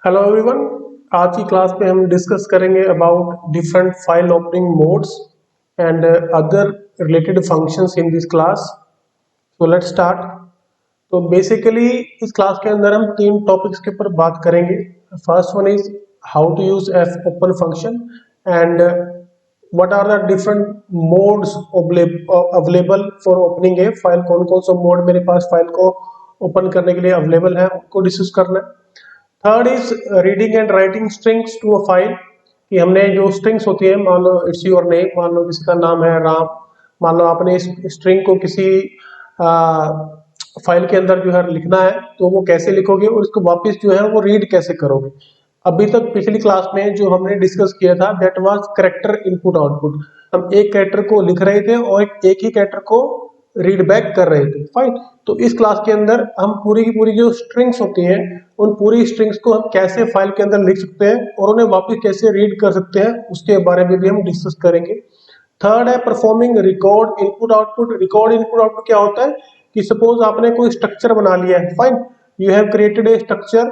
Hello everyone. आज की class में हम डिस्कस करेंगे about different file opening modes and other related functions in this class. So let's start. तो basically इस क्लास के अंदर हम तीन टॉपिक्स के ऊपर बात करेंगे। First one is how to use F open function and what are the different modes available for opening a file. कौन कौन सा मोड मेरे पास फाइल को ओपन करने के लिए अवेलेबल है उनको डिस्कस करना है। Third is reading and writing strings to a file, कि हमने जो स्ट्रिंग्स होती है, मान लो इट्स योर नेम, मान लो किसी का नाम है राम, मान लो आपने इस स्ट्रिंग को किसी फाइल के अंदर जो है लिखना है, तो वो कैसे लिखोगे और इसको वापस जो है वो रीड कैसे करोगे। अभी तक पिछली क्लास में जो हमने डिस्कस किया था that was character input output. हम एक कैरेक्टर को लिख रहे थे और एक ही कैरेक्टर को रीड बैक कर रहे थे। फाइन। तो इस क्लास के अंदर हम पूरी की पूरी जो स्ट्रिंग्स होती हैं उन पूरी स्ट्रिंग्स को हम कैसे फाइल के अंदर लिख सकते हैं और उन्हें वापस कैसे रीड कर सकते हैं उसके बारे में भी हम डिस्कस करेंगे। थर्ड है performing record input output. Record input output क्या होता है कि सपोज आपने कोई स्ट्रक्चर बना लिया है। Fine, you have created a structure,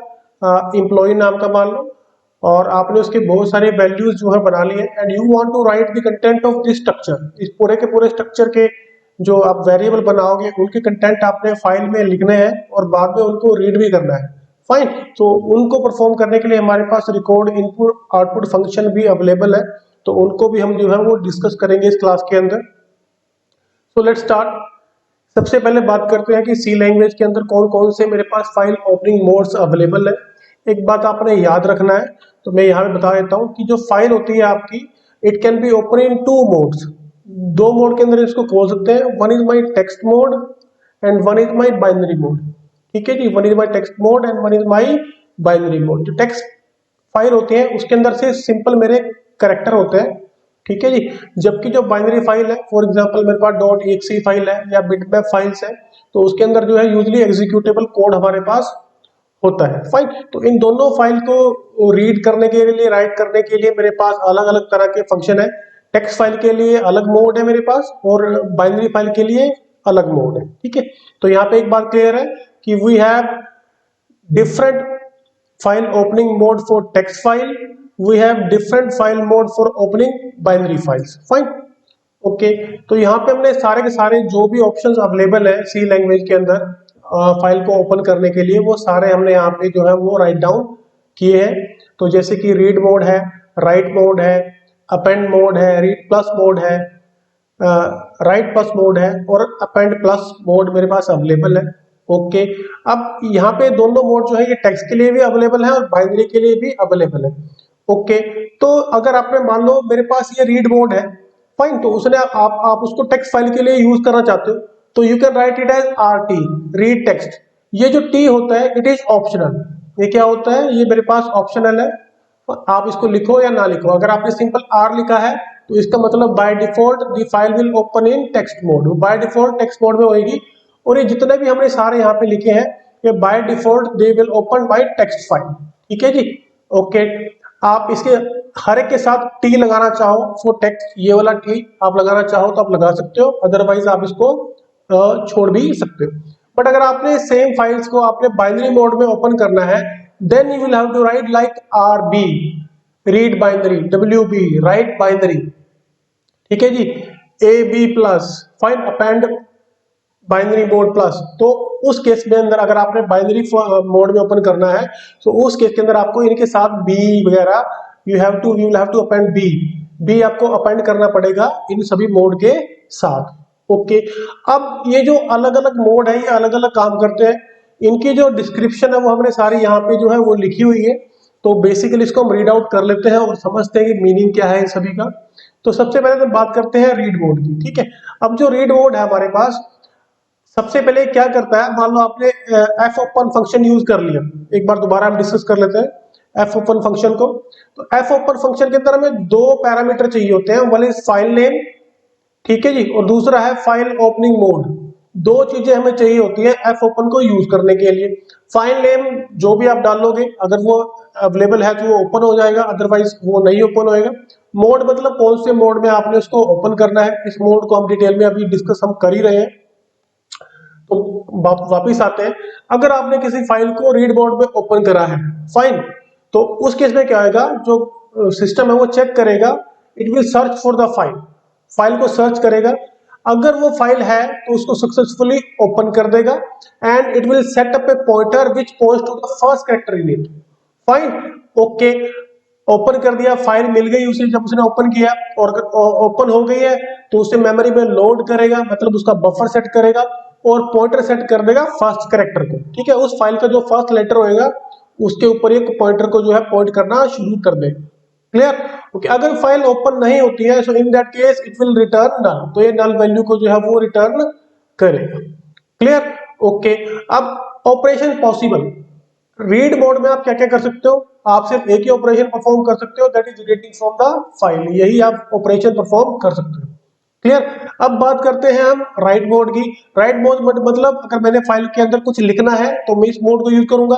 employ नाम का मान लो, और आपने उसके बहुत सारे वैल्यूज जो है बना लिए and you want to write the content of this structure. इस पूरे के पूरे स्ट्रक्चर के जो आप वेरिएबल बनाओगे उनके कंटेंट आपने फाइल में लिखने हैं और बाद में उनको रीड भी करना है। फाइन। तो उनको परफॉर्म करने के लिए हमारे पास रिकॉर्ड इनपुट आउटपुट फंक्शन भी अवेलेबल है, तो उनको भी हम जो है वो डिस्कस करेंगे इस क्लास के अंदर। सो लेट्स स्टार्ट। सबसे पहले बात करते हैं कि सी लैंग्वेज के अंदर कौन कौन से मेरे पास फाइल ओपनिंग मोड्स अवेलेबल है। एक बात आपने याद रखना है, तो मैं यहाँ पे बता देता हूँ कि जो फाइल होती है आपकी, it can be open in two modes. दो मोड के अंदर इसको खोल सकते हैं। One is my text mode and one is my binary mode. ठीक है जी, one is my text mode and one is my binary mode. जो टेक्स्ट फाइल होती है उसके अंदर से सिंपल मेरे करेक्टर होते हैं। ठीक है जी। जबकि जो बाइनरी फाइल है, फॉर एग्जांपल मेरे पास डॉट एक्सी फाइल है या बिटमैप फाइल्स है, तो उसके अंदर जो है यूजली एग्जीक्यूटेबल कोड हमारे पास होता है। फाइन। तो इन दोनों फाइल को रीड करने के लिए, राइट करने के लिए मेरे पास अलग अलग तरह के फंक्शन है। टेक्स्ट फाइल के लिए अलग मोड है मेरे पास और बाइनरी फाइल के लिए अलग मोड है। ठीक है। तो यहाँ पे एक बात क्लियर है कि we have different file opening mode for text file, we have different file mode for opening binary files. Fine. Okay तो यहाँ पे हमने सारे के सारे जो भी ऑप्शंस अवेलेबल है सी लैंग्वेज के अंदर फाइल को ओपन करने के लिए, वो सारे हमने यहाँ पे जो है वो राइट डाउन किए हैं। तो जैसे कि रीड मोड है, राइट मोड है, अपेंड मोड है, रीड प्लस मोड है, राइट प्लस मोड है और अपेंड प्लस मोड मेरे पास अवेलेबल है। ओके। अब यहाँ पे दोनों मोड जो है ये टेक्स्ट के लिए भी अवेलेबल है और बाइनरी के लिए भी अवेलेबल है। ओके। तो अगर आपने मान लो मेरे पास ये रीड मोड है, फाइन, तो उसने आप उसको टेक्स्ट फाइल के लिए यूज करना चाहते हो, तो you can write it as R T, read text. ये जो टी होता है इट इज ऑप्शनल। ये क्या होता है, ये मेरे पास ऑप्शनल है, आप इसको लिखो या ना लिखो। अगर आपने सिंपल आर लिखा है तो इसका मतलब by default the file will open in text mode, by default text mode में होगी। और ये जितने भी हमने सारे यहाँ पे लिखे हैं ये by default they will open by text file. ठीक है जी। ओके। आप इसके हर एक के साथ टी लगाना चाहो फॉर टेक्स्ट, ये वाला टी आप लगाना चाहो तो आप लगा सकते हो, अदरवाइज आप इसको छोड़ भी सकते हो। बट अगर आपने सेम फाइल्स को आपने बाइनरी मोड में ओपन करना है, then you will have to write like R B, read binary, W B, write binary. ठीक है जी। A B plus, fine, append binary mode plus. तो उस केस में अंदर अगर आपने बाइनरी मोड में ओपन करना है तो उस केस के अंदर आपको इनके साथ बी वगैरह you will have to append B, B आपको अपेंड करना पड़ेगा इन सभी मोड के साथ। ओके। अब ये जो अलग अलग मोड है ये अलग अलग काम करते हैं, इनकी जो डिस्क्रिप्शन है वो हमने सारी यहाँ पे जो है वो लिखी हुई है। तो बेसिकली इसको हम रीड आउट कर लेते हैं और समझते हैं कि मीनिंग क्या है इन सभी का। तो सबसे पहले तो बात करते हैं रीड मोड की। ठीक है। अब जो रीड मोड है हमारे पास, सबसे पहले क्या करता है, मान लो आपने एफ ओपन फंक्शन यूज कर लिया, एक बार दोबारा हम डिस्कस कर लेते हैं एफ ओपन फंक्शन को। तो एफ ओपन फंक्शन के अंदर हमें दो पैरामीटर चाहिए होते हैं, वन इज फाइल नेम, ठीक है जी, और दूसरा है फाइल ओपनिंग मोड। दो चीजें हमें चाहिए होती है एफ ओपन को यूज करने के लिए। फाइल नेम जो भी आप डालोगे अगर वो अवेलेबल है तो वो ओपन हो जाएगा, अदरवाइज वो नहीं ओपन होएगा। मोड मतलब कौन से मोड में आपने उसको ओपन करना है, इस मोड को हम डिटेल में अभी डिस्कस हम कर ही रहे हैं। तो वापिस आते हैं, अगर आपने किसी फाइल को रीड मोड में ओपन करा है, फाइन, तो उस केस में क्या होगा, जो सिस्टम है वो चेक करेगा, it will search for the file, file को सर्च करेगा, अगर वो फाइल है तो उसको सक्सेसफुली ओपन कर देगा and it will set up a pointer which points to the first character in it. Fine, okay, open कर दिया, फाइल मिल गई उसे, जब उसने ओपन किया और ओपन हो गई है तो उसे मेमोरी में लोड करेगा, मतलब उसका बफर सेट करेगा और पॉइंटर सेट कर देगा फर्स्ट कैरेक्टर को। ठीक है, उस फाइल का जो फर्स्ट लेटर होएगा उसके ऊपर एक पॉइंटर को जो है पॉइंट करना शुरू कर देगा। Clear, okay. अगर फाइल ओपन नहीं होती है so in that case it will return null, तो ये नल वैल्यू को जो है वो रिटर्न करेगा। Clear, okay. अब ऑपरेशन पॉसिबल, रीड मोड में आप क्या क्या कर सकते हो, आप सिर्फ एक ही ऑपरेशन परफॉर्म कर सकते हो, that is reading from the file, यही आप ऑपरेशन परफॉर्म कर सकते हो। क्लियर, अब बात करते हैं हम राइट मोड की। राइट मोड मतलब अगर मैंने फाइल के अंदर कुछ लिखना है तो मैं इस मोड को यूज करूंगा,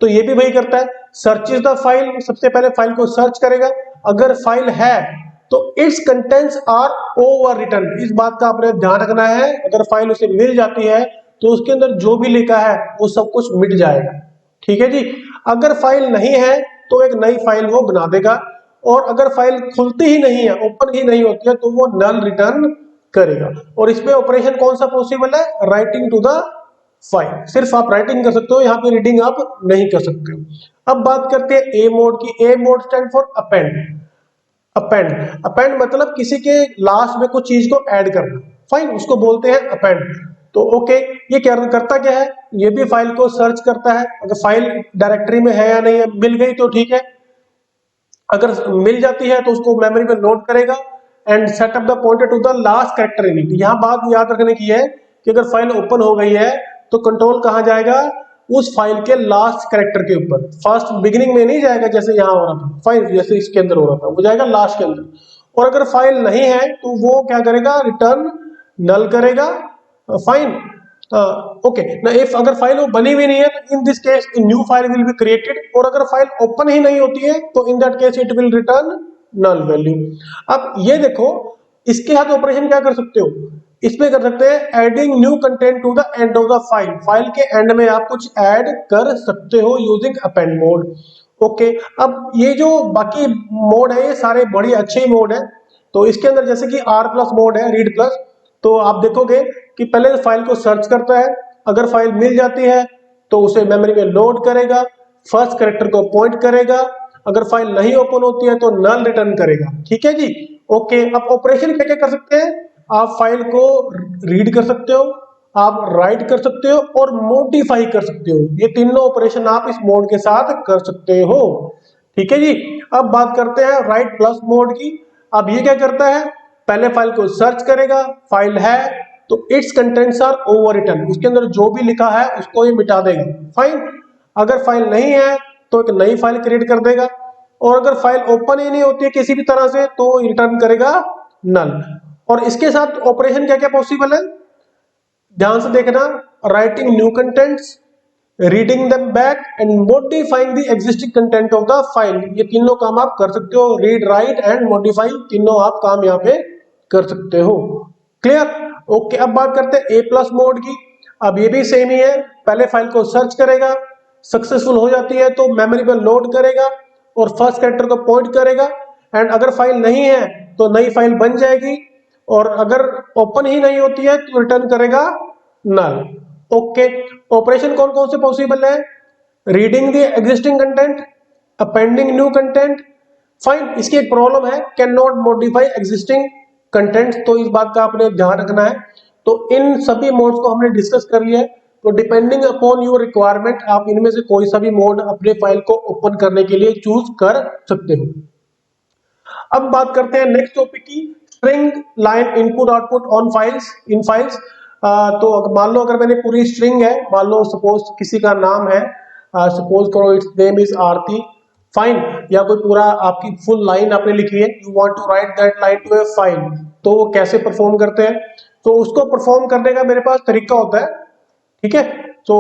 तो ये भी वही करता है, सर्चेस द फाइल, सबसे पहले फाइल को सर्च करेगा, अगर फाइल है तो its contents are overwritten, इस बात का आपने ध्यान रखना है, अगर फाइल उसे मिल जाती है तो उसके अंदर जो भी लिखा है वो सब कुछ मिट जाएगा। ठीक है जी, अगर फाइल नहीं है तो एक नई फाइल वो बना देगा, और अगर फाइल खुलती ही नहीं है, ओपन ही नहीं होती है, तो वो नल रिटर्न करेगा। और इसमें ऑपरेशन कौन सा पॉसिबल है, राइटिंग टू द फाइल, सिर्फ आप राइटिंग कर सकते हो, यहाँ पे रीडिंग आप नहीं कर सकते हो। अब बात करते हैं ए मोड की। A mode stand for append. Append, append मतलब किसी के लास्ट में कुछ चीज को ऐड करना, फाइन, उसको बोलते हैं अपेंड। तो ओके, ये क्या करता क्या है, ये भी फाइल को सर्च करता है, अगर फाइल डायरेक्टरी में है या नहीं है, मिल गई तो ठीक है, अगर मिल जाती है तो उसको मेमोरी में लोड करेगा and set up the pointer to the last character in it. यहां बात याद रखने की है कि अगर फाइल ओपन हो गई है तो कंट्रोल कहां जाएगा, उस फाइल के लास्ट कैरेक्टर के ऊपर, फर्स्ट बिगिनिंग में नहीं जाएगा जैसे यहां हो रहा था, फाइल जैसे इसके अंदर हो रहा था, वो जाएगा लास्ट के अंदर। और अगर फाइल नहीं है तो वो क्या करेगा, रिटर्न नल करेगा। फाइन, ओके ना, इफ अगर फाइल वो बनी हुई नहीं है तो in this case new file will be created, और अगर फाइल ओपन ही नहीं होती है तो in that case it will return null value. अब ये देखो, इसके साथ ऑपरेशन क्या कर सकते हो, इसमें कर सकते हैं adding new content to the end of the file, file के एंड में आप कुछ ऐड कर सकते हो यूजिंग अपेंड मोड। ओके, अब ये जो बाकी मोड है ये सारे बड़े अच्छे मोड है। तो इसके अंदर जैसे कि आर प्लस मोड है, रीड प्लस, तो आप देखोगे कि पहले फाइल को सर्च करता है, अगर फाइल मिल जाती है तो उसे मेमोरी में लोड करेगा, फर्स्ट कैरेक्टर को पॉइंट करेगा, अगर फाइल नहीं ओपन होती है तो नल रिटर्न करेगा। ठीक है जी, ओके। अब ऑपरेशन क्या क्या कर सकते हैं, आप फाइल को रीड कर सकते हो, आप राइट कर सकते हो और मॉडिफाई कर सकते हो, ये तीनों ऑपरेशन आप इस मोड के साथ कर सकते हो। ठीक है जी, अब बात करते हैं राइट प्लस मोड की। अब ये क्या करता है, पहले फाइल को सर्च करेगा, फाइल है तो its contents are overwritten, उसके अंदर जो भी लिखा है उसको ये मिटा देगा। फाइन, अगर फाइल नहीं है तो एक नई फाइल क्रिएट कर देगा, और अगर फाइल ओपन ही नहीं होती है किसी भी तरह से तो रिटर्न करेगा नल। और इसके साथ ऑपरेशन क्या क्या पॉसिबल है, ध्यान से देखना, writing new contents, reading them back and modifying the existing content of the file, ये तीनों काम आप कर सकते हो, रीड राइट एंड मॉडिफाई, तीनों आप काम यहाँ पे कर सकते हो। Clear, okay. अब बात करते हैं ए प्लस मोड की। अब ये भी सेम ही है, पहले फाइल को सर्च करेगा, सक्सेसफुल हो जाती है तो मेमोरी में लोड करेगा और फर्स्ट कैरेक्टर को पॉइंट करेगा, एंड अगर फाइल नहीं है तो नई फाइल बन जाएगी, और अगर ओपन ही नहीं होती है तो रिटर्न करेगा नल। ओके, ऑपरेशन कौन कौन से पॉसिबल है, reading the existing content, appending new content. Fine, इसकी एक प्रॉब्लम है, can not modify existing content, तो इस बात का आपने ध्यान रखना है। तो इन सभी मोड्स को हमने डिस्कस कर लिया है, तो डिपेंडिंग अपॉन योर रिक्वायरमेंट आप इनमें से कोई सा भी मोड अपने फाइल को ओपन करने के लिए चूज कर सकते हो। अब बात करते हैं नेक्स्ट टॉपिक की, string line input output on files, in files. तो मान लो अगर मैंने पूरी स्ट्रिंग है, मान लो सपोज किसी का नाम है, सपोज करो its name is Aarti, fine, या कोई पूरा आपकी फुल लाइन आपने लिखी है, you want to write that line to a file, तो वो कैसे परफॉर्म करते हैं, तो उसको परफॉर्म करने का मेरे पास तरीका होता है। ठीक है, तो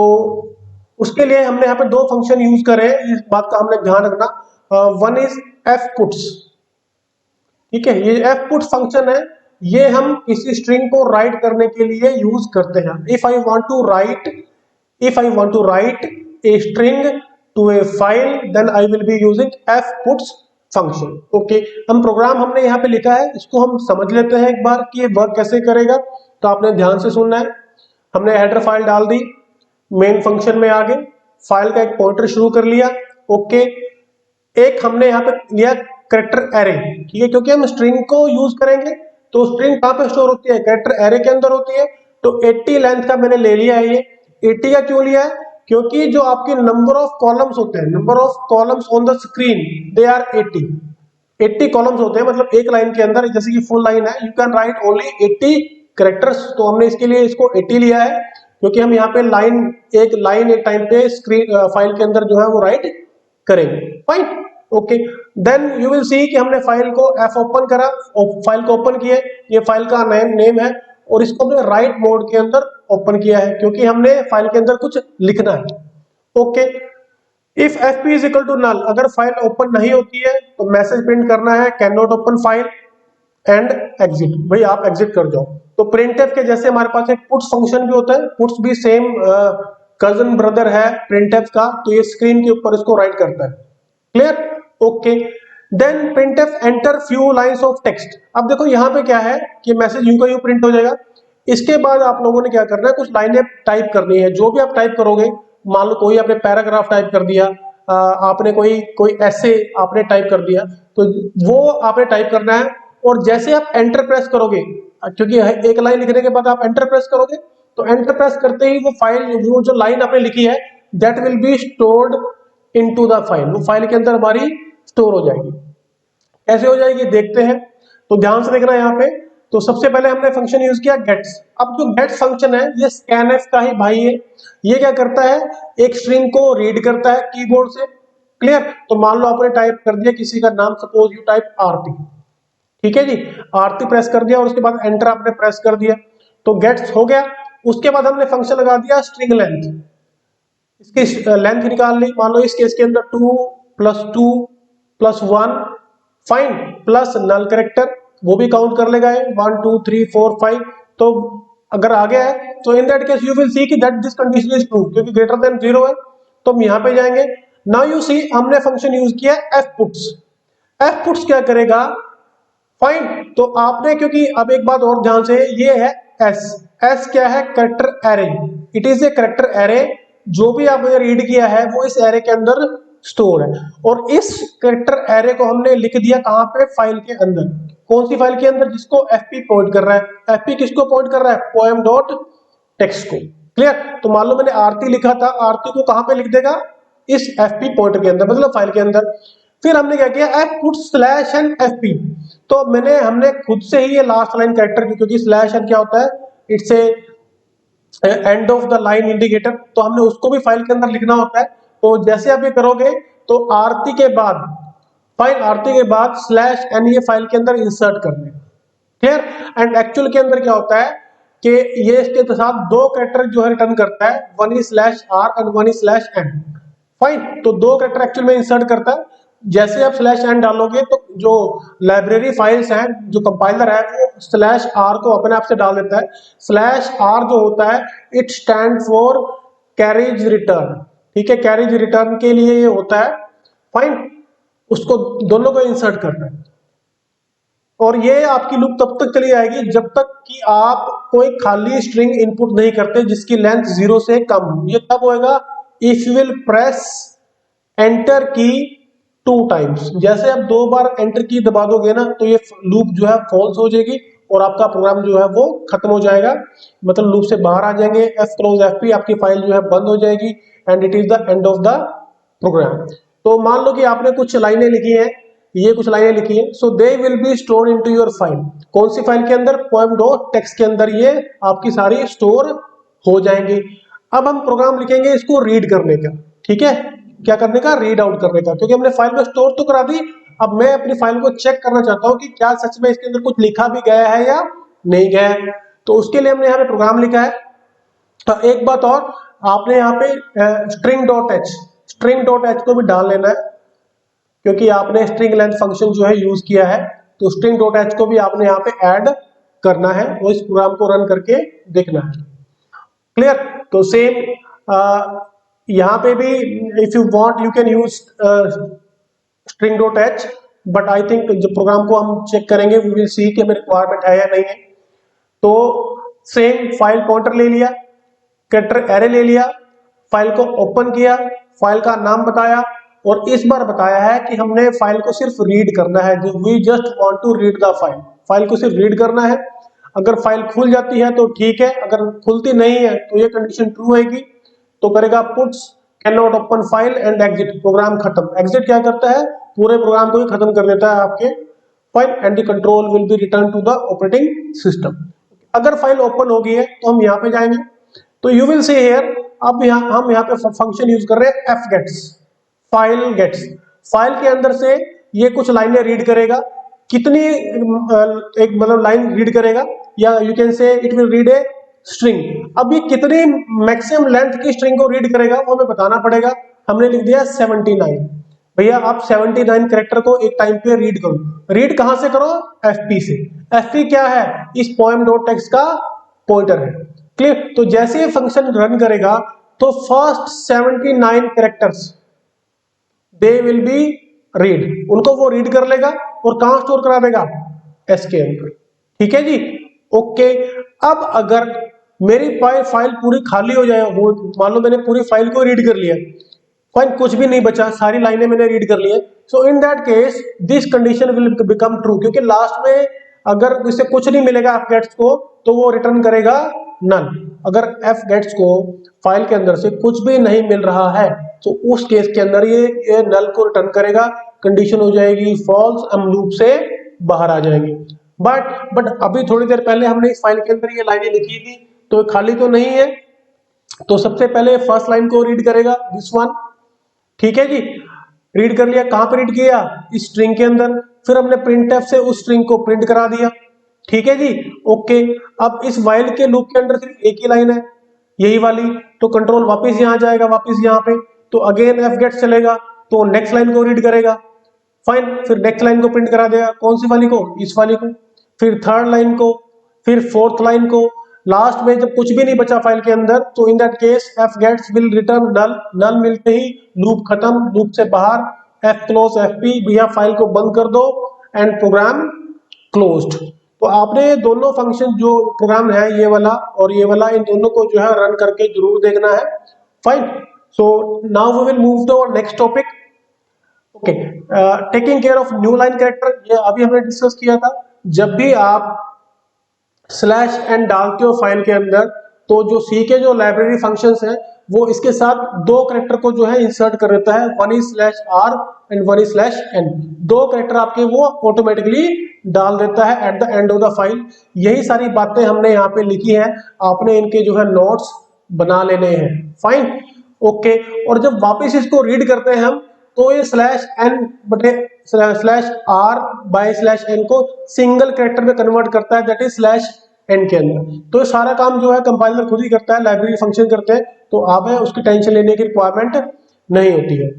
उसके लिए हमने यहाँ पे दो फंक्शन यूज करे, इस बात का हमने ध्यान रखना। वन इज एफ पुट्स, ठीक है, ये एफ पुट फंक्शन है, ये हम किसी स्ट्रिंग को राइट करने के लिए यूज करते हैं। If I want to write a string to a file, then I will be using fputs function. Okay, हम प्रोग्राम हमने यहाँ पे लिखा है, इसको हम समझ लेते हैं एक बार कि ये वर्क कैसे करेगा। तो आपने ध्यान से सुनना है। हमने हेडर फाइल डाल दी, मेन फंक्शन में आ गए, फाइल का एक पॉइंटर शुरू कर लिया। ओके, एक हमने यहाँ पे लिया कैरेक्टर एरे, ठीक है, क्योंकि हम स्ट्रिंग को यूज करेंगे। तो स्ट्रिंग कहाँ पे स्टोर होती है? कैरेक्टर एरे के अंदर होती है। तो 80 लेंथ का मैंने ले लिया है। ये 80 का क्यों लिया है? क्योंकि जो आपके नंबर ऑफ कॉलम्स होते हैं, number of columns on the screen, they are 80 columns होते हैं। मतलब एक लाइन के अंदर, जैसे कि फुल लाइन है, you can write only 80 characters. तो हमने इसके लिए इसको 80 लिया है, क्योंकि हम यहाँ पे लाइन एक टाइम पे स्क्रीन फाइल के अंदर जो है वो राइट करेंगे। Fine, okay, then you will see कि हमने फाइल को एफ ओपन करा, फाइल को ओपन किया। ये फाइल का नेम है, और इसको हमने राइट मोड के अंदर ओपन किया है, क्योंकि हमने फाइल के अंदर कुछ लिखना है। Okay, if fp is equal to null, अगर फाइल ओपन नहीं होती है तो मैसेज प्रिंट करना है, can not open file and exit, भाई आप एग्जिट कर जाओ। तो printf के जैसे हमारे पास एक पुट्स फंक्शन भी होता है, पुट्स भी सेम कजन ब्रदर है printf का, तो ये स्क्रीन के ऊपर इसको राइट करता है। Clear? Okay, then printf enter few lines of text. अब देखो यहाँ पे क्या है कि मैसेज यूं का यूं प्रिंट हो जाएगा। इसके बाद आप लोगों ने क्या करना है, कुछ लाइनें टाइप करनी है। जो भी आप टाइप करोगे, मान लो कोई आपने पैराग्राफ टाइप कर दिया, आपने कोई ऐसे आपने टाइप कर दिया, तो वो आपने टाइप करना है। और जैसे आप एंटर प्रेस करोगे, क्योंकि एक लाइन लिखने के बाद आप एंटर प्रेस करोगे, तो एंटर प्रेस करते ही वो फाइल, वो जो लाइन आपने लिखी है, that will be stored into the file, वो फाइल के अंदर हमारी स्टोर हो जाएगी। कैसे हो जाएगी देखते हैं, तो ध्यान से देखना यहाँ पे। तो सबसे पहले हमने फंक्शन यूज किया गेट्स। अब जो गेट्स फंक्शन है, ये scanf का ही भाई है। ये क्या करता है, एक स्ट्रिंग को रीड करता है कीबोर्ड से। क्लियर? तो मान लो आपने टाइप कर दिया किसी का नाम, सपोज यू टाइप आरती, ठीक है जी, आरती प्रेस कर दिया, और उसके बाद एंटर आपने प्रेस कर दिया, तो गेट्स हो गया। उसके बाद हमने फंक्शन लगा दिया स्ट्रिंग लेंथ, इसकी लेंथ निकाल ली। मान लो इस केस के अंदर 2 + 2 + 1, फाइन, प्लस नल कैरेक्टर, वो भी काउंट कर लेगा 1 2 3 4 5। तो अगर आ गया है, तो in that case you will see कि that this condition is true, क्योंकि ग्रेटर देन 0 है। तो हम यहाँ पे जाएंगे। नाउ यू सी, हमने फंक्शन यूज किया fputs। fputs क्या करेगा? फाइन, तो आपने, क्योंकि अब एक बात और ध्यान से, ये है एस क्या है? Character array. It is a character array. जो भी आपने रीड किया है वो इस एरे के अंदर स्टोर है, और इस कैरेक्टर एरे को हमने लिख दिया कहां पे? फाइल के अंदर। कौन सी फाइल के अंदर? जिसको fp पॉइंट कर रहा है। fp किसको पॉइंट कर रहा है? पोएम डॉट टेक्स्ट को। क्लियर? तो मान लो मैंने आरती लिखा था, आरती को कहां पे लिख देगा? इस fp पॉइंटर के अंदर, मतलब फाइल के अंदर। फिर हमने क्या किया? fputs/fp। तो हमने खुद से ही ये लास्ट लाइन कैरेक्टर की, क्योंकि स्लैश एन क्या होता है? It's A and of the line indicator, तो हमने उसको भी फाइल के अंदर लिखना होता है। तो जैसे आप ये करोगे, तो आरती के बाद, फाइल आरती के बाद /n ये फाइल के अंदर इंसर्ट कर देगा। क्लियर? एंड एक्चुअल के अंदर क्या होता है कि ये इसके साथ दो कैरेक्टर जो है रिटर्न करता है, one is /r and one is /n। Fine, तो दो कैरेक्टर एक्चुअल में इंसर्ट करता है। जैसे आप /n डालोगे, तो जो लाइब्रेरी फाइल्स हैं, जो कंपाइलर है, वो /r को अपने आप से डाल देता है। /r जो होता है, it stand for carriage return. ठीक है, कैरेज रिटर्न के लिए ये होता है। फाइन, उसको दोनों को इंसर्ट करना है। और ये आपकी लूप तब तक चली जाएगी जब तक कि आप कोई खाली स्ट्रिंग इनपुट नहीं करते जिसकी लेंथ 0 से कम हो। ये तब होएगा if you will press enter की 2 टाइम्स। जैसे आप 2 बार एंटर की दबा दोगे ना, तो ये लूप जो है फॉल्स हो जाएगी, और आपका प्रोग्राम जो है वो खत्म हो जाएगा, मतलब लूप से बाहर आ जाएंगे। f-close fp, आपकी फाइल जो है बंद हो जाएगी, and it is the end of the program. तो मान लो कि आपने कुछ लाइनें लिखी हैं, ये कुछ लाइनें लिखी हैं, so they will be store into your file. कौन सी फाइल के अंदर? पोएम डॉट टेक्स्ट के अंदर ये आपकी सारी स्टोर हो जाएंगी। अब हम प्रोग्राम लिखेंगे इसको रीड करने का। ठीक है, क्या करने का? रीड आउट करने का, क्योंकि हमने फाइल में स्टोर तो करा दी। अब मैं अपनी फाइल को चेक करना चाहता हूं कि क्या सच में इसके अंदर कुछ लिखा भी गया है या नहीं गया है। तो उसके लिए हमने यहाँ पे प्रोग्राम लिखा है। तो एक बात और, आपने यहाँ पे string.h को भी डाल लेना है, क्योंकि आपने स्ट्रिंग लेंथ फंक्शन जो है यूज किया है, तो string.h को भी आपने यहाँ पे ऐड करना है, और इस प्रोग्राम को रन करके देखना है। क्लियर? तो सेम यहाँ पे भी if you want you can use string.h, but I think जब प्रोग्राम को हम चेक करेंगे वी विल सी कि हमें रिक्वायरमेंट है या नहीं है। तो सेम फाइल पॉइंटर ले लिया, कैरेक्टर एरे ले लिया, फाइल को ओपन किया, फाइल का नाम बताया और इस बार बताया है कि हमने फाइल को सिर्फ रीड करना है, जो we just want to read the file, file को सिर्फ रीड करना है। अगर फाइल खुल जाती है तो ठीक है, अगर खुलती नहीं है तो ये कंडीशन ट्रू रहेगी, तो करेगा puts cannot open file and exit, program खत्म। एग्जिट क्या करता है, पूरे प्रोग्राम को ही खत्म कर देता है आपके file, and the control will be return to the operating system. अगर फाइल ओपन हो गई है तो हम यहाँ पे जाएंगे, तो यू विल सी हियर, अब हम यहाँ पे फंक्शन यूज कर रहे हैं F gets, file gets. File के अंदर से ये कुछ लाइनें रीड करेगा, कितनी एक मतलब लाइन रीड करेगा, या you can say it will read a string. अब ये कितनी मैक्सिमम लेंथ की स्ट्रिंग को रीड करेगा वो हमें बताना पड़ेगा। हमने लिख दिया 79। भैया आप 79 कैरेक्टर को एक टाइम पे रीड करो। रीड कहां से करो, एफपी से। एफपी क्या है, इस पोएम डॉट टेक्स्ट का पॉइंटर है। क्लियर। तो जैसे ये फंक्शन रन करेगा तो first 79 characters they will B read, उनको वो रीड कर लेगा और कहां स्टोर करा देगा, एसकेएम पर। ठीक है जी, ओके। अब अगर मेरी फाइल पूरी खाली हो जाए, मान लो मैंने पूरी फाइल को रीड कर लिया, फाइन कुछ भी नहीं बचा, सारी लाइनें मैंने रीड कर ली है, so in that case this condition will become true, क्योंकि लास्ट में अगर इसे कुछ नहीं मिलेगा एफ गेट्स को तो वो रिटर्न करेगा नल। अगर एफ गेट्स को फाइल के अंदर से कुछ भी नहीं मिल रहा है तो उस केस के अंदर ये नल को रिटर्न करेगा, कंडीशन हो जाएगी फॉल्स, हम लूप से बाहर आ जाएंगे। बट अभी थोड़ी देर पहले हमने इस फाइल के अंदर ये लाइनें लिखी थी, तो खाली तो नहीं है, तो सबसे पहले फर्स्ट लाइन को रीड करेगा, दिस वन। ठीक है जी, रीड कर लिया, कहां पे रीड किया, इस स्ट्रिंग के अंदर। फिर हमने प्रिंटफ से उस स्ट्रिंग को प्रिंट करा दिया। ठीक है जी, ओके। अब इस व्हाइल के लूप के अंदर सिर्फ एक ही लाइन है, यही वाली, तो कंट्रोल वापस यहां जाएगा, वापस यहां पे, तो अगेन एफ गेट चलेगा, तो नेक्स्ट लाइन को रीड करेगा, फाइन। फिर नेक्स्ट लाइन को प्रिंट करा देगा, कौन सी वाली को, इस वाली को। फिर थर्ड लाइन को, फिर फोर्थ लाइन को। लास्ट में जब कुछ भी नहीं बचा फाइल के अंदर, तो in that case F gets will return null. Null मिलते ही लूप खत्म, लूप से बाहर, एफ क्लोज एफ पी, भैया फाइल को बंद कर दो एंड प्रोग्राम क्लोज्ड। तो आपने दोनों फंक्शन जो प्रोग्राम है, ये वाला और ये वाला, इन दोनों को जो है रन करके जरूर देखना है, fine. So now we will move to our next topic. Okay, taking care of new line character, ये अभी हमने डिस्कस किया था। जब भी आप स्लैश एन डालते हो फाइल के अंदर, तो जो सी के जो लाइब्रेरी फंक्शंस है वो इसके साथ दो कैरेक्टर को जो है इंसर्ट कर देता है, one is slash R and one is slash N. दो कैरेक्टर आपके वो ऑटोमेटिकली डाल देता है at the end of the file. यही सारी बातें हमने यहाँ पे लिखी है, आपने इनके जो है नोट्स बना लेने हैं, फाइन, ओके। और जब वापस इसको रीड करते हैं हम, तो ये स्लैश एन बटे slash R by slash N को सिंगल कैरेक्टर में कन्वर्ट करता है, दैट इज स्लैश एन के अंदर। तो ये सारा काम जो है कंपाइलर खुद ही करता है, लाइब्रेरी फंक्शन करते हैं, तो आप है उसकी टेंशन लेने की रिक्वायरमेंट नहीं होती है,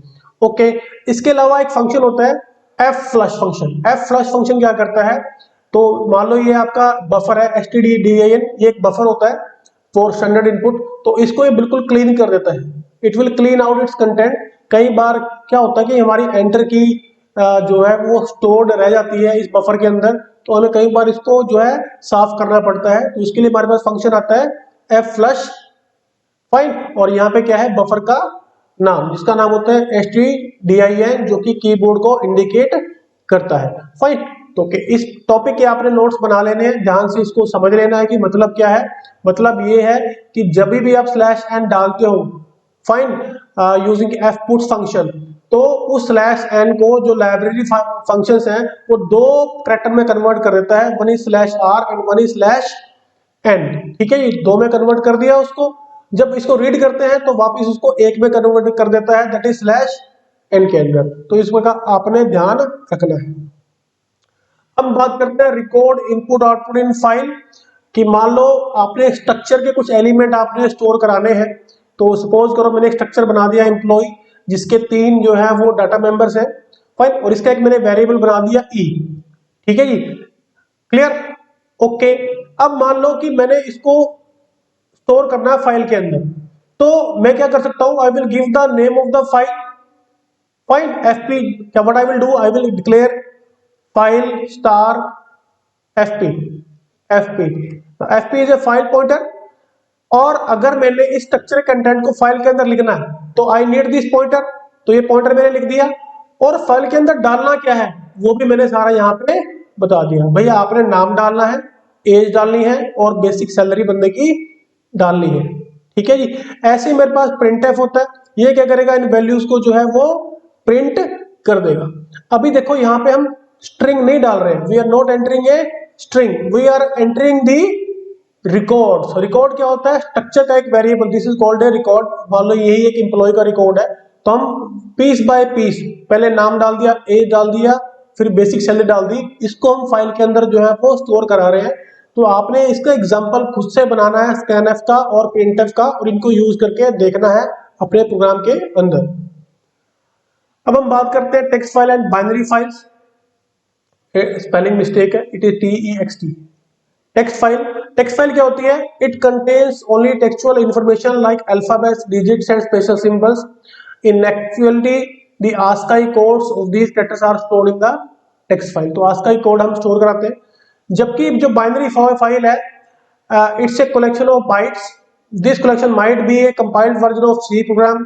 ओके। इसके अलावा एक फंक्शन होता है F flush function. F flush function क्या करता है, तो मान लो ये आपका बफर है stdin, ये एक बफर होता है फॉर स्टैंडर्ड इनपुट, तो इसको ये बिल्कुल क्लीन कर देता है, it will clean out it's content. कई बार क्या होता है कि हमारी एंटर की जो है वो स्टोर्ड रह जाती है इस बफर के अंदर, तो हमें कई बार इसको जो है साफ करना पड़ता है, तो इसके लिए हमारे पास फंक्शन आता है एफ फ्लश, फाइन। और यहाँ पे क्या है, बफर का नाम, जिसका नाम होता है stdin, जो कि कीबोर्ड को इंडिकेट करता है, फाइन। तो इस टॉपिक के आपने नोट्स बना लेने हैं, ध्यान से इसको समझ लेना है कि मतलब क्या है। मतलब ये है कि जब भी आप स्लैश एन डालते हो, fine, using F puts function, तो उस स्लैश एन को जो लाइब्रेरी फंक्शंस हैं वो दो कैरेक्टर में कन्वर्ट कर देता है, one is slash R and one is slash N. ठीक है, ये दो में कन्वर्ट कर दिया उसको। जब इसको रीड करते हैं तो वापस उसको एक में कन्वर्ट कर देता है, दैट इज स्लैश एन के अंदर। तो इसमें का आपने ध्यान रखना है। हम बात करते हैं record input output in file, कि मान लो आपने स्ट्रक्चर के कुछ एलिमेंट आपने स्टोर कराने हैं, तो सपोज करो मैंने एक स्ट्रक्चर बना दिया एम्प्लॉय, जिसके तीन जो है वो डाटा मेंबर्स हैं, फाइन, और इसका एक मैंने वेरिएबल बना दिया ई। ठीक है जी, क्लियर, ओके। अब मान लो कि मैंने इसको स्टोर करना है फाइल के अंदर, तो मैं क्या कर सकता हूं, I will give the name of the file, file fp, क्या what I will do, I will declare file star fp, fp, fp is a file pointer. और अगर मैंने इस स्ट्रक्चर कंटेंट को फाइल के अंदर लिखना है तो आई नीड दिस पॉइंटर, तो ये पॉइंटर मैंने लिख दिया। और फाइल के अंदर डालना क्या है वो भी मैंने सारा यहाँ पे बता दिया। भैया आपने नाम डालना है, एज डालनी है और बेसिक सैलरी बंदे की डालनी है, ठीक है जी। ऐसे ही मेरे पास प्रिंट एफ होता है, ये क्या करेगा, इन वैल्यूज को जो है वो प्रिंट कर देगा। अभी देखो यहाँ पे हम स्ट्रिंग नहीं डाल रहे, we are not entering a string, we are entering the record. Record क्या होता है, स्ट्रक्चर का एक variable, this is called a record. मान लो यही एक एम्प्लॉय का रिकॉर्ड है, तो हम पीस बाय पीस पहले नाम डाल दिया, एज डाल दिया, फिर बेसिक सैलरी डाल दी, इसको हम फाइल के अंदर जो है वो स्टोर करा रहे हैं। तो आपने इसका एग्जांपल खुद से बनाना है स्कैनएफ का और प्रिंटएफ का, और इनको यूज करके देखना है अपने प्रोग्राम के अंदर। अब हम बात करते हैं text file and binary files. Spelling mistake है, it is TEXT। Text file क्या होती है, it contains only textual information like alphabets, digits and special symbols. In actuality the ASCII codes of these characters are stored in the text file. तो ASCII code हम store कराते हैं। जबकि जो binary file है, it's a collection of bytes, this collection might be a compiled version of C program,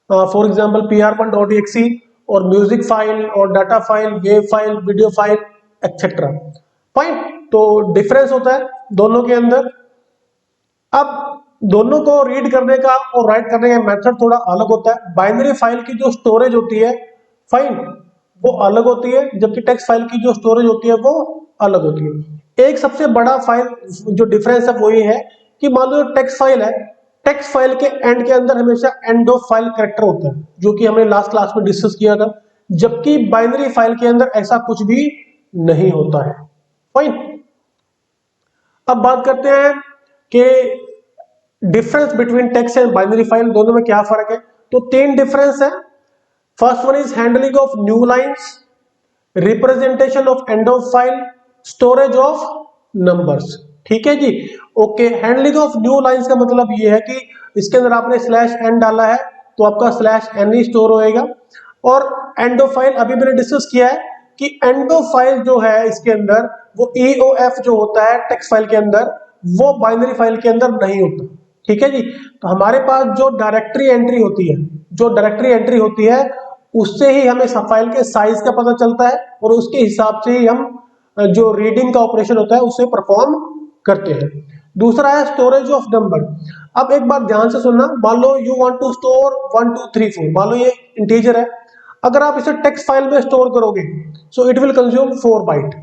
for example PR1.exe, और music file और data file, web file, video file etcetera. Fine, तो difference होता है दोनों के अंदर। अब दोनों को रीड करने का और राइट करने का मेथड थोड़ा अलग होता है। बाइनरी फाइल की जो स्टोरेज होती है, फाइन, वो अलग होती है, जबकि टेक्स्ट फाइल की जो स्टोरेज होती है वो अलग होती है। एक सबसे बड़ा फाइल जो डिफरेंस है वो ये है कि मान लो टेक्स्ट फाइल है, टेक्स्ट फाइल के एंड के अंदर हमेशा एंड ऑफ फाइल कैरेक्टर होता है, जो कि हमने लास्ट क्लास में डिस्कस किया था। जबकि बाइनरी फाइल के अंदर ऐसा कुछ भी नहीं होता है। फाइन, अब बात करते हैं कि difference between text and binary file, दोनों में क्या फर्क है। तो तीन डिफरेंस है। First one is handling of new lines, representation of end of file, storage of numbers. ठीक है जी, okay. Handling of new lines का मतलब ये है कि इसके अंदर आपने /n डाला है तो आपका /n ही स्टोर होएगा। और एंड ऑफ फाइल अभी मैंने डिस्कस किया है कि एंड ऑफ फाइल जो है इसके अंदर वो EOF जो होता है टेक्स्ट फाइल के अंदर, वो बाइनरी फाइल के अंदर नहीं होता। ठीक है जी, तो हमारे पास जो डायरेक्टरी एंट्री होती है, जो डायरेक्टरी एंट्री होती है उससे ही हमें फाइल के साइज का पता चलता है और उसके हिसाब से ही हम जो रीडिंग का ऑपरेशन होता है उसे परफॉर्म करते हैं। दूसरा है स्टोरेज ऑफ नंबर। अब एक बात ध्यान से सुनना, मान लो यू वांट टू स्टोर 1 2 3 4, मान लो ये इंटीजर है, अगर आप इसे टेक्स्ट फाइल में स्टोर करोगे so it will consume 4 byte,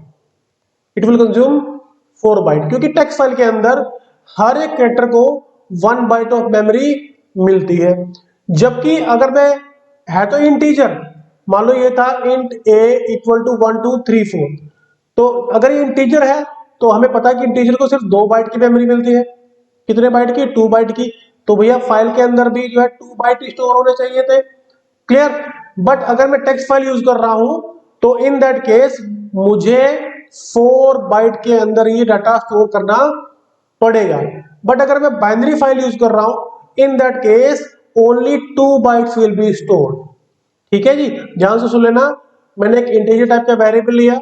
it will consume 4 byte, क्योंकि टेक्स्ट फाइल के अंदर हर एक कैरेक्टर को 1 बाइट ऑफ मेमोरी मिलती है। जबकि अगर मैं, है तो इंटीजर, मान लो ये था int a इक्वल टू 1 2 3 4, तो अगर ये इंटीजर है तो हमें पता है कि इंटीजर को सिर्फ 2 बाइट की मेमोरी मिलती है। कितने बाइट की, 2 बाइट की। तो भैया फाइल के अंदर भी जो है 2 बाइट स्टोर होने चाहिए थे, क्लियर। बट अगर मैं टेक्स्ट फाइल यूज कर रहा हूं तो इन दैट केस मुझे 4 बाइट के अंदर ही डाटा स्टोर करना पड़ेगा। बट अगर मैं बाइनरी फाइल यूज कर रहा हूं इन that case only 2 bytes will be stored. ठीक है जी, ध्यान से सुन लेना। मैंने एक इंटीजर टाइप का वेरिएबल लिया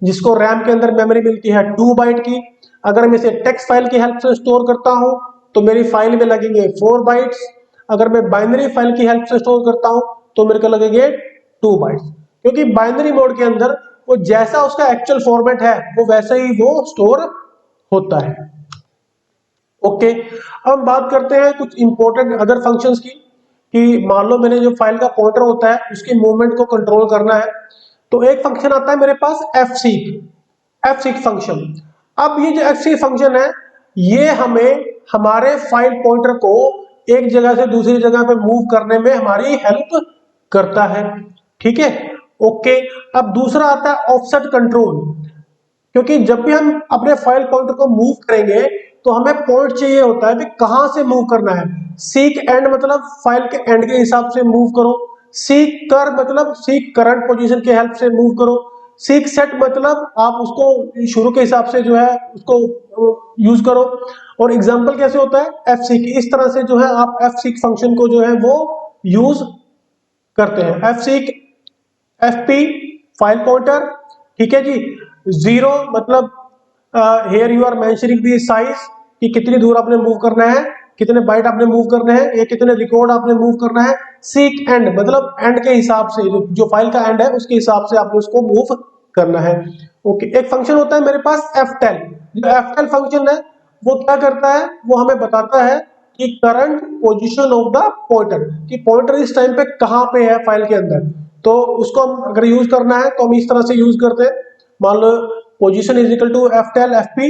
जिसको रैम के अंदर मेमोरी मिलती है 2 बाइट की। अगर मैं इसे टेक्स्ट फाइल की हेल्प से स्टोर करता हूं तो मेरी फाइल में लगेंगे 4 बाइट्स। अगर मैं बाइनरी फाइल की हेल्प से स्टोर करता हूं तो मेरे को लगेंगे 2 बाइट्स, क्योंकि बाइनरी मोड के अंदर वो जैसा उसका एक्चुअल फॉर्मेट है वो वैसे ही वो स्टोर होता है। ओके, अब बात करते हैं कुछ इंपॉर्टेंट अदर फंक्शंस की, कि मान लो मैंने जो फाइल का पॉइंटर होता है उसकी मूवमेंट को कंट्रोल करना है, तो एक फंक्शन आता है मेरे पास fseek फंक्शन। अब ये जो fseek फंक्शन है ये हमें हमारे फाइल पॉइंटर को एक जगह से दूसरी जगह पे मूव करने में हमारी हेल्प करता है। ठीक है, ओके। अब दूसरा आता है ऑफसेट कंट्रोल, क्योंकि जब भी हम अपने फाइल पॉइंटर को मूव करेंगे तो हमें पॉइंट चाहिए होता है कि कहां से मूव करना है। सीक एंड मतलब फाइल के एंड के हिसाब से मूव करो, सीक कर मतलब सीक करंट पोजीशन के हेल्प से मूव करो, सीक सेट मतलब आप उसको शुरू के हिसाब से जो है उसको यूज करो। और एग्जांपल कैसे होता है, एफ सीक, इस तरह से जो है आप एफ सीक फंक्शन को जो है वो यूज करते हैं। F seek F P file pointer, ठीक है जी। जीरो मतलब here you are mentioning the size कि कितनी दूर आपने मूव करना है, कितने बाइट आपने मूव करने हैं, या कितने रिकॉर्ड आपने मूव करना है। सीक एंड मतलब एंड के हिसाब से, जो फाइल का एंड है उसके हिसाब से आपने उसको मूव करना है। ओके, एक फंक्शन होता है मेरे पास ftl। जो ftl फंक्शन है वो क्या करता है, वो हमें बताता है कि current position of the pointer, कि पॉइंटर इस टाइम पे कहां पे है फाइल के अंदर। तो उसको हम अगर यूज करना है तो हम इस तरह से यूज करते हैं, मान लो position is equal to ftl fp,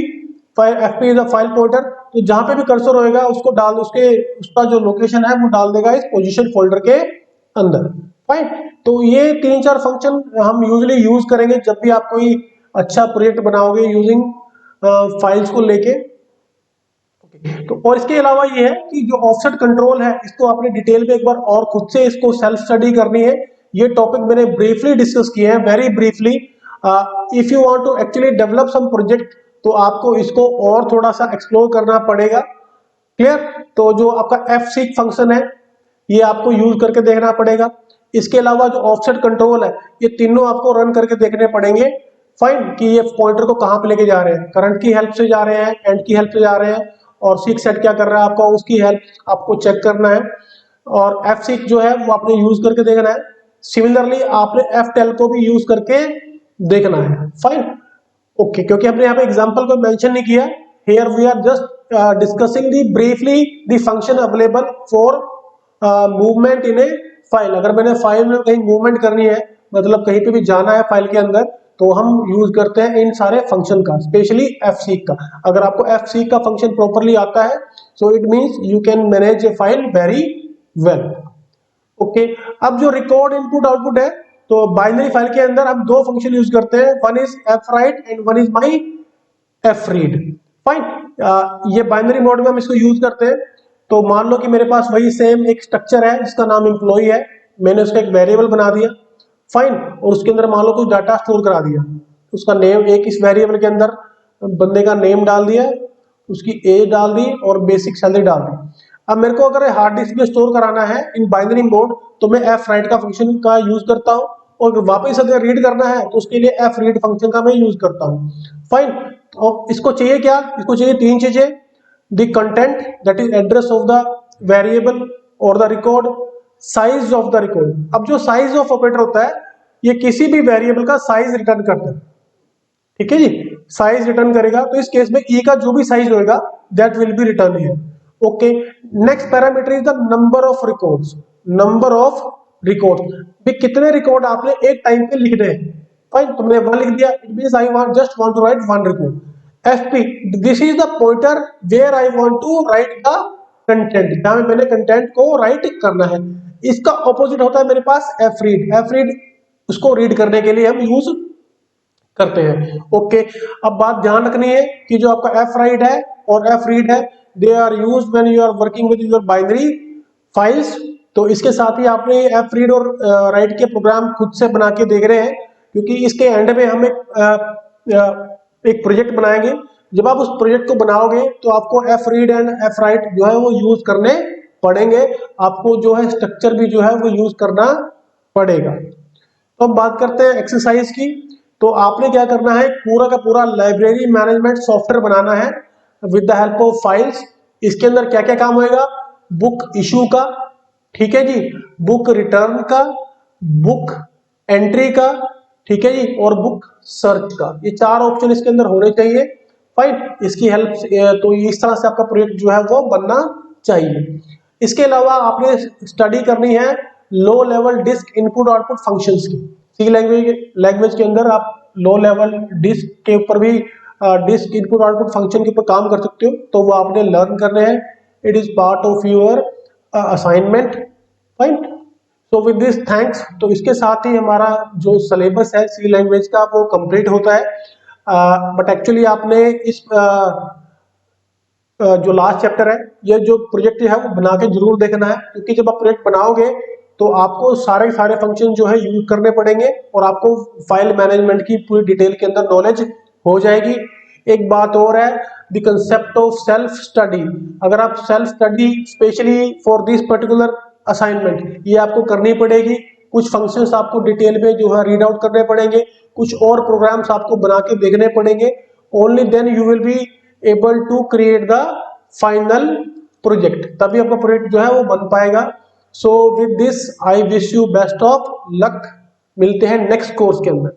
fp is a file pointer. तो जहां पे भी कर्सर होएगा उसको डाल, उसके उसका जो लोकेशन है वो डाल देगा इस पोजीशन फोल्डर के अंदर। फाइन, तो ये तीन चार फंक्शन हम यूजली यूज करेंगे जब भी आप कोई अच्छा प्रोजेक्ट बनाओगे यूजिंग फाइल्स को लेके। तो और इसके अलावा ये है कि जो ऑफसेट कंट्रोल है इसको आपने डिटेल में एक बार और खुद से इसको सेल्फ स्टडी करनी है। ये टॉपिक मैंने ब्रीफली डिस्कस किए हैं, very briefly. If you want to actually develop some project तो आपको इसको और थोड़ा सा एक्सप्लोर करना पड़ेगा। क्लियर? तो जो आपका एफ सीक फंक्शन है ये आपको यूज करके देखना पड़ेगा। इसके अलावा जो ऑफसेट कंट्रोल है ये तीनों आपको रन करके देखने पड़ेंगे। फाइन, कि ये पॉइंटर को कहां पे लेके जा रहे हैं, करंट की हेल्प से जा रहे हैं, एंड की हेल्प से जा रहे हैं, और सीक सेट क्या कर रहा है आपका, उसकी हेल्प आपको चेक करना है। और एफ सीक जो है वो आपने यूज करके देखना है। सिमिलरली आपने एफ टेल को भी यूज करके देखना है। फाइन, ओके, क्योंकि हमने यहाँ पे एग्जांपल को मेंशन नहीं किया, here we are just discussing the briefly the function available for movement in a file. अगर मैंने फाइल में कहीं मूवमेंट करनी है, मतलब कहीं पे भी जाना है फाइल के अंदर, तो हम यूज करते हैं इन सारे फंक्शन का, स्पेशली एफ सीक का। अगर आपको एफ सीक का फंक्शन प्रॉपर्ली आता है so it means you can manage A file very well. Okay, अब जो रिकॉर्ड इनपुट आउटपुट है, तो बाइनरी फाइल के अंदर हम दो फंक्शन यूज करते हैं, one is F right and one is my F read. Fine, ये बाइनरी मोड में हम इसको यूज करते हैं। तो मान लो कि मेरे पास वही सेम एक स्ट्रक्चर है जिसका नाम एम्प्लॉय है, मैंने उसका एक वेरिएबल बना दिया। फाइन, और उसके अंदर मान लो कुछ डाटा स्टोर करा दिया, उसका नेम, एक इस वेरिएबल के अंदर बंदे का नेम डाल दिया, उसकी एज डाल दी और बेसिक सैलरी डाल दी। अब मेरे को अगर हार्ड डिस्क में स्टोर कराना है इन बाइनरी मोड तो मैं एफ राइट का फंक्शन का यूज करता हूँ, और वापस अगर रीड करना है तो उसके लिए एफ रीड फंक्शन का मैं यूज करता हूँ। फाइन, और इसको चाहिए क्या, इसको चाहिए तीन चीजें, the content that is address of the variable और the record, size of the record. अब जो साइज ऑफ ऑपरेटर होता है ये किसी भी वेरिएबल का साइज रिटर्न करता है, ठीक है जी, साइज रिटर्न करेगा। तो इस केस में ई का जो भी साइज होएगा that will be return here. Okay, next parameter is the number of records. Number of records, भी कितने रिकॉर्ड आपने एक टाइम पे लिखने हैं। फाइन, तुमने वन लिख दिया, it means I want just want to write one record. FP, this is the pointer where I want to write the content, जहां मैंने कंटेंट को राइट करना है। इसका ऑपोजिट होता है मेरे पास एफ रीड। एफ रीड उसको रीड करने के लिए हम यूज करते हैं। ओके, अब बात ध्यान रखनी है कि जो आपका एफ राइट है और एफ रीड है they are use when you are working with your binary files. तो इसके साथ ही आपने एफ रीड और राइट के प्रोग्राम खुद से बना के देख रहे हैं, क्योंकि इसके एंड में हम एक प्रोजेक्ट बनाएंगे। जब आप उस प्रोजेक्ट को बनाओगे तो आपको F read and F right जो है वो यूज करने पड़ेंगे, आपको जो है स्ट्रक्चर भी जो है वो यूज करना पड़ेगा। तो अब बात करते हैं एक्सरसाइज की। तो आपने क्या करना है, पूरा का पूरा लाइब्रेरी मैनेजमेंट सॉफ्टवेयर बनाना है with the help of files. इसके अंदर क्या क्या काम होएगा, बुक इशू का, ठीक है जी, बुक रिटर्न का, बुक एंट्री का, ठीक है जी, और बुक सर्च का। ये चार ऑप्शन इसके अंदर होने चाहिए। फाइन, इसकी हेल्प तो इस तरह से आपका प्रोजेक्ट जो है वो बनना चाहिए। इसके अलावा आपने स्टडी करनी है low level disk input output functions की। सी लैंग्वेज के अंदर आप लो लेवल डिस्क के ऊपर भी डिस्क इनपुट आउटपुट फंक्शन के ऊपर काम कर सकते हो, तो वो आपने लर्न करने हैं। It is part of your assignment. Fine, so with this thanks, तो इसके साथ ही हमारा जो सिलेबस है सी लैंग्वेज का वो कंप्लीट होता है। बट एक्चुअली आपने इस जो लास्ट चैप्टर है, ये जो प्रोजेक्ट है वो बना के जरूर देखना है, क्योंकि जब आप प्रोजेक्ट बनाओगे तो आपको सारे सारे फंक्शन जो है यूज करने पड़ेंगे और आपको फाइल मैनेजमेंट की पूरी डिटेल के अंदर नॉलेज हो जाएगी। एक बात और है, the concept of self study. अगर आप self study specially for this particular assignment ये आपको करनी पड़ेगी। कुछ फंक्शंस आपको डिटेल में जो है रीड आउट करने पड़ेंगे, कुछ और प्रोग्राम्स आपको बना के देखने पड़ेंगे। Only then you will be able to create the final project, तभी आपका प्रोजेक्ट जो है वो बन पाएगा। So with this I wish you best of luck. मिलते हैं नेक्स्ट कोर्स के अंदर।